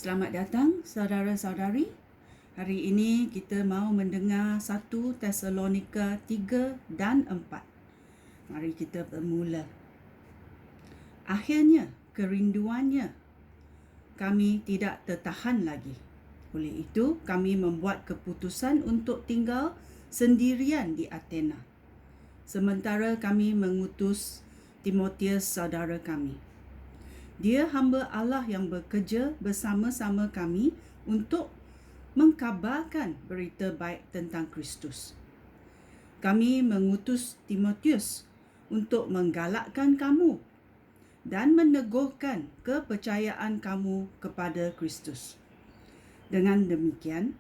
Selamat datang saudara-saudari. Hari ini kita mau mendengar 1 Tesalonika 3 dan 4. Mari kita bermula. Akhirnya kerinduannya kami tidak tertahan lagi. Oleh itu kami membuat keputusan untuk tinggal sendirian di Athena. Sementara kami mengutus Timotius saudara kami. Dia hamba Allah yang bekerja bersama-sama kami untuk mengkabarkan berita baik tentang Kristus. Kami mengutus Timotius untuk menggalakkan kamu dan menegurkan kepercayaan kamu kepada Kristus. Dengan demikian,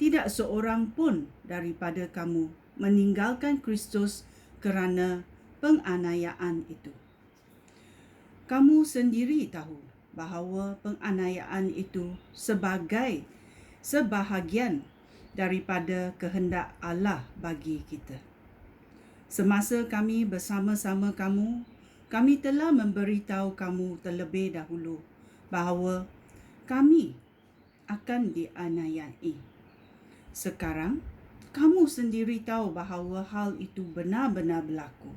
tidak seorang pun daripada kamu meninggalkan Kristus kerana penganiayaan itu. Kamu sendiri tahu bahawa penganiayaan itu sebahagian daripada kehendak Allah bagi kita. Semasa kami bersama-sama kamu, kami telah memberitahu kamu terlebih dahulu bahawa kami akan dianiayai. Sekarang, kamu sendiri tahu bahawa hal itu benar-benar berlaku.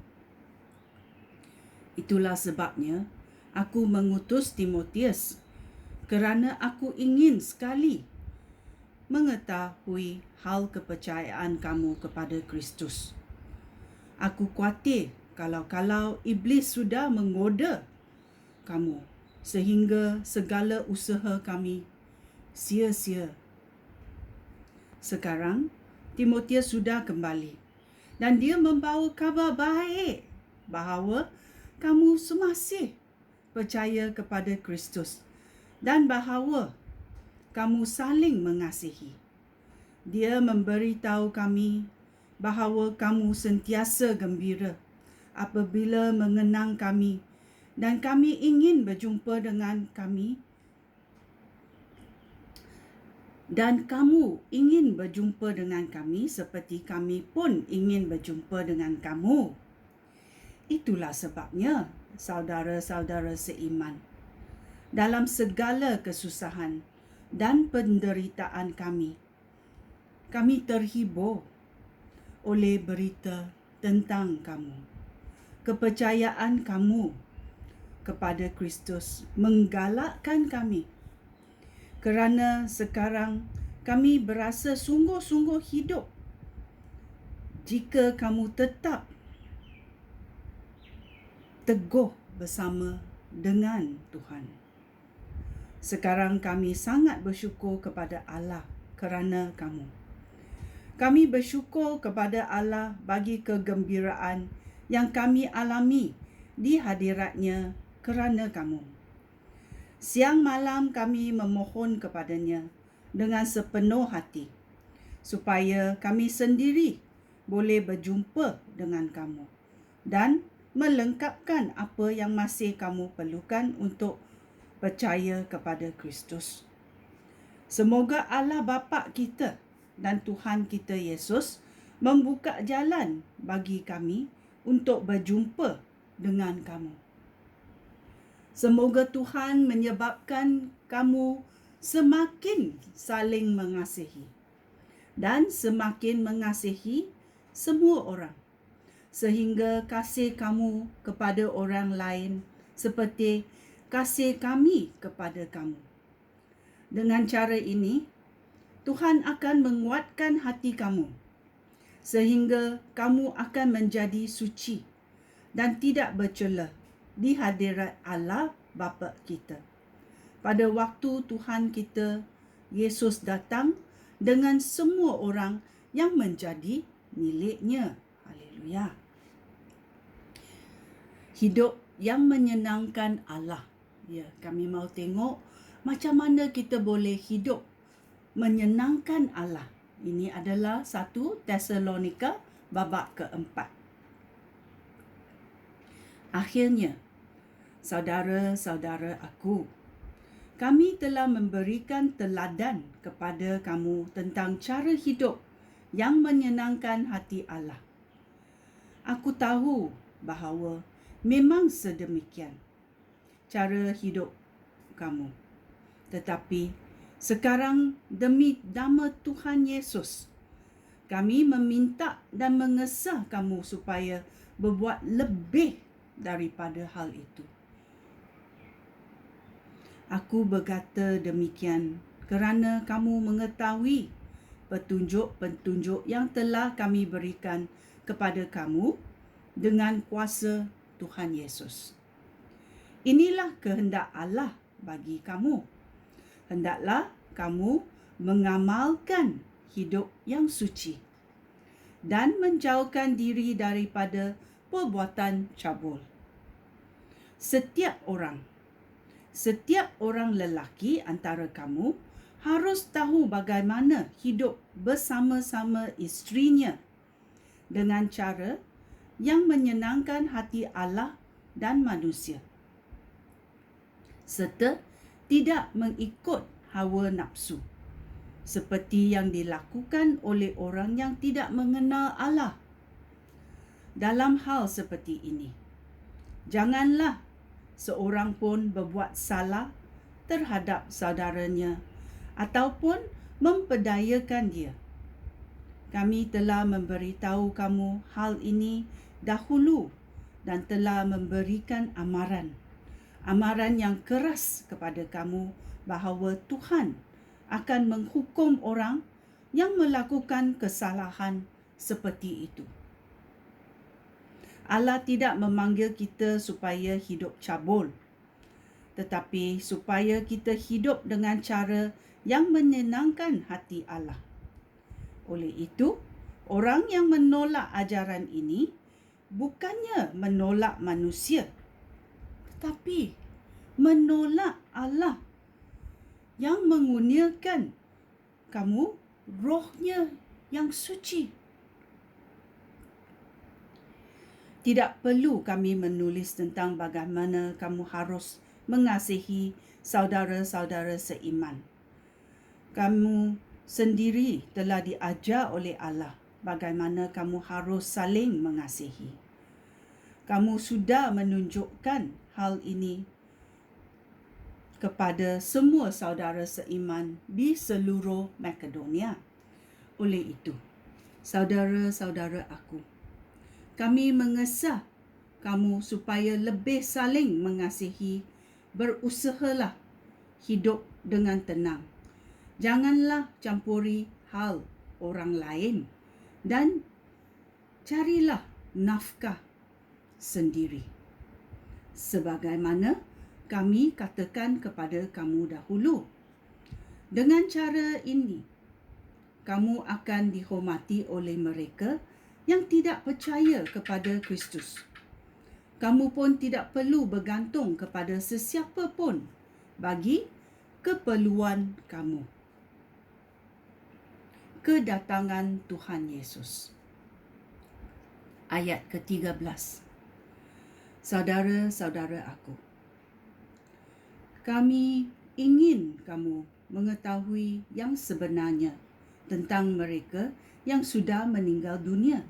Itulah sebabnya aku mengutus Timotius kerana aku ingin sekali mengetahui hal kepercayaan kamu kepada Kristus. Aku khawatir kalau iblis sudah menggoda kamu sehingga segala usaha kami sia-sia. Sekarang Timotius sudah kembali dan dia membawa kabar baik bahawa kamu masih percaya kepada Kristus dan bahawa kamu saling mengasihi. Dia memberitahu kami bahawa kamu sentiasa gembira apabila mengenang kami dan kami ingin berjumpa dengan kami dan kamu ingin berjumpa dengan kami seperti kami pun ingin berjumpa dengan kamu. Itulah sebabnya, saudara-saudara seiman, dalam segala kesusahan dan penderitaan kami terhibur oleh berita tentang kamu. Kepercayaan kamu kepada Kristus menggalakkan kami, kerana sekarang kami berasa sungguh-sungguh hidup jika kamu tetap teguh bersama dengan Tuhan. Sekarang kami sangat bersyukur kepada Allah kerana kamu. Kami bersyukur kepada Allah bagi kegembiraan yang kami alami di hadiratnya kerana kamu. Siang malam kami memohon kepadanya dengan sepenuh hati supaya kami sendiri boleh berjumpa dengan kamu dan melengkapkan apa yang masih kamu perlukan untuk percaya kepada Kristus. Semoga Allah Bapa kita dan Tuhan kita Yesus membuka jalan bagi kami untuk berjumpa dengan kamu. Semoga Tuhan menyebabkan kamu semakin saling mengasihi dan semakin mengasihi semua orang, sehingga kasih kamu kepada orang lain seperti kasih kami kepada kamu. Dengan cara ini, Tuhan akan menguatkan hati kamu, sehingga kamu akan menjadi suci dan tidak bercela di hadirat Allah Bapa kita pada waktu Tuhan kita Yesus datang dengan semua orang yang menjadi miliknya. Haleluya. Hidup yang menyenangkan Allah. Ya, kami mau tengok macam mana kita boleh hidup menyenangkan Allah. Ini adalah 1 Tesalonika babak keempat. Akhirnya, saudara-saudara aku, kami telah memberikan teladan kepada kamu tentang cara hidup yang menyenangkan hati Allah. Aku tahu bahawa memang sedemikian cara hidup kamu. Tetapi Sekarang demi nama Tuhan Yesus, kami meminta dan mengesah kamu supaya berbuat lebih daripada hal itu. Aku berkata demikian kerana kamu mengetahui petunjuk-petunjuk yang telah kami berikan kepada kamu dengan kuasa Tuhan Yesus. Inilah kehendak Allah bagi kamu. Hendaklah kamu mengamalkan hidup yang suci dan menjauhkan diri daripada perbuatan cabul. Setiap orang lelaki antara kamu harus tahu bagaimana hidup bersama-sama isterinya dengan cara yang menyenangkan hati Allah dan manusia, serta tidak mengikut hawa nafsu, seperti yang dilakukan oleh orang yang tidak mengenal Allah. Dalam hal seperti ini, janganlah seorang pun berbuat salah terhadap saudaranya ataupun memperdayakan dia. Kami telah memberitahu kamu hal ini dahulu dan telah memberikan amaran yang keras kepada kamu bahawa Tuhan akan menghukum orang yang melakukan kesalahan seperti itu. Allah tidak memanggil kita supaya hidup cabul, tetapi supaya kita hidup dengan cara yang menyenangkan hati Allah. Oleh itu, orang yang menolak ajaran ini bukannya menolak manusia, tetapi menolak Allah yang mengurniakan kamu rohnya yang suci. Tidak perlu kami menulis tentang bagaimana kamu harus mengasihi saudara-saudara seiman. Kamu sendiri telah diajar oleh Allah bagaimana kamu harus saling mengasihi. Kamu sudah menunjukkan hal ini kepada semua saudara seiman di seluruh Makedonia. Oleh itu, saudara-saudara aku, kami mengesah kamu supaya lebih saling mengasihi, berusahalah hidup dengan tenang. Janganlah campuri hal orang lain dan carilah nafkah sendiri. Sebagaimana kami katakan kepada kamu dahulu. Dengan cara ini, kamu akan dihormati oleh mereka yang tidak percaya kepada Kristus. Kamu pun tidak perlu bergantung kepada sesiapa pun bagi keperluan kamu. Kedatangan Tuhan Yesus. Ayat ke-13. Saudara-saudara aku, kami ingin kamu mengetahui yang sebenarnya tentang mereka yang sudah meninggal dunia,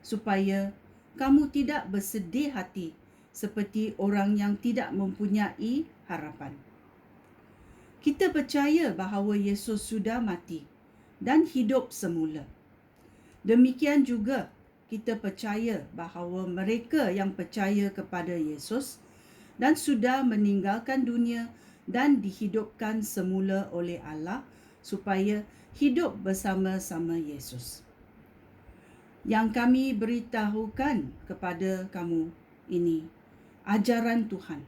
supaya kamu tidak bersedih hati seperti orang yang tidak mempunyai harapan. Kita percaya bahawa Yesus sudah mati dan hidup semula. Demikian juga kita percaya bahawa mereka yang percaya kepada Yesus dan sudah meninggalkan dunia dan dihidupkan semula oleh Allah supaya hidup bersama-sama Yesus. Yang kami beritahukan kepada kamu ini ajaran Tuhan.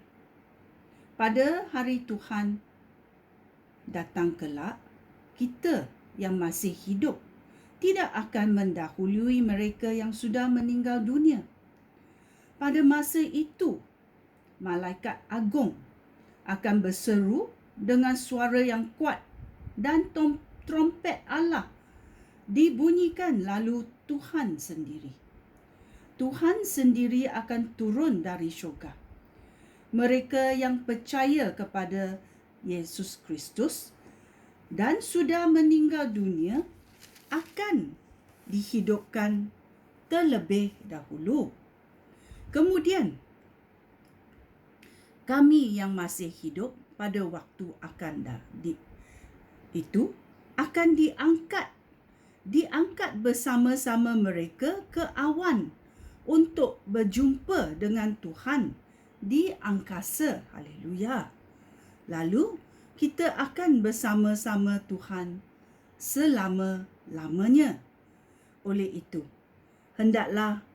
Pada hari Tuhan datang kelak, kita yang masih hidup tidak akan mendahului mereka yang sudah meninggal dunia. Pada masa itu, malaikat agung akan berseru dengan suara yang kuat dan trompet Allah dibunyikan, lalu Tuhan sendiri akan turun dari syurga. Mereka yang percaya kepada Yesus Kristus dan sudah meninggal dunia akan dihidupkan terlebih dahulu. Kemudian, kami yang masih hidup pada waktu itu akan diangkat bersama-sama mereka ke awan untuk berjumpa dengan Tuhan di angkasa. Haleluya. Lalu kita akan bersama-sama Tuhan selama-lamanya. Oleh itu, hendaklah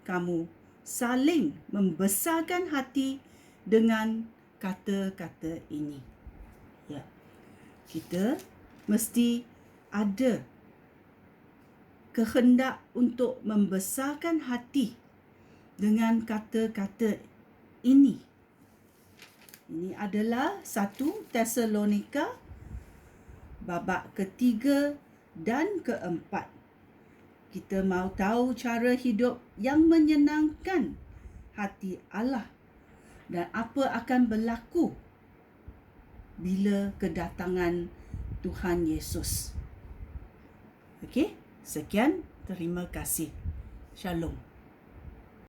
kamu saling membesarkan hati dengan kata-kata ini. Ya. Kita mesti ada kehendak untuk membesarkan hati dengan kata-kata ini. Ini adalah 1 Tesalonika babak ketiga dan keempat. Kita mau tahu cara hidup yang menyenangkan hati Allah dan apa akan berlaku bila kedatangan Tuhan Yesus. Okey, sekian, terima kasih. Shalom.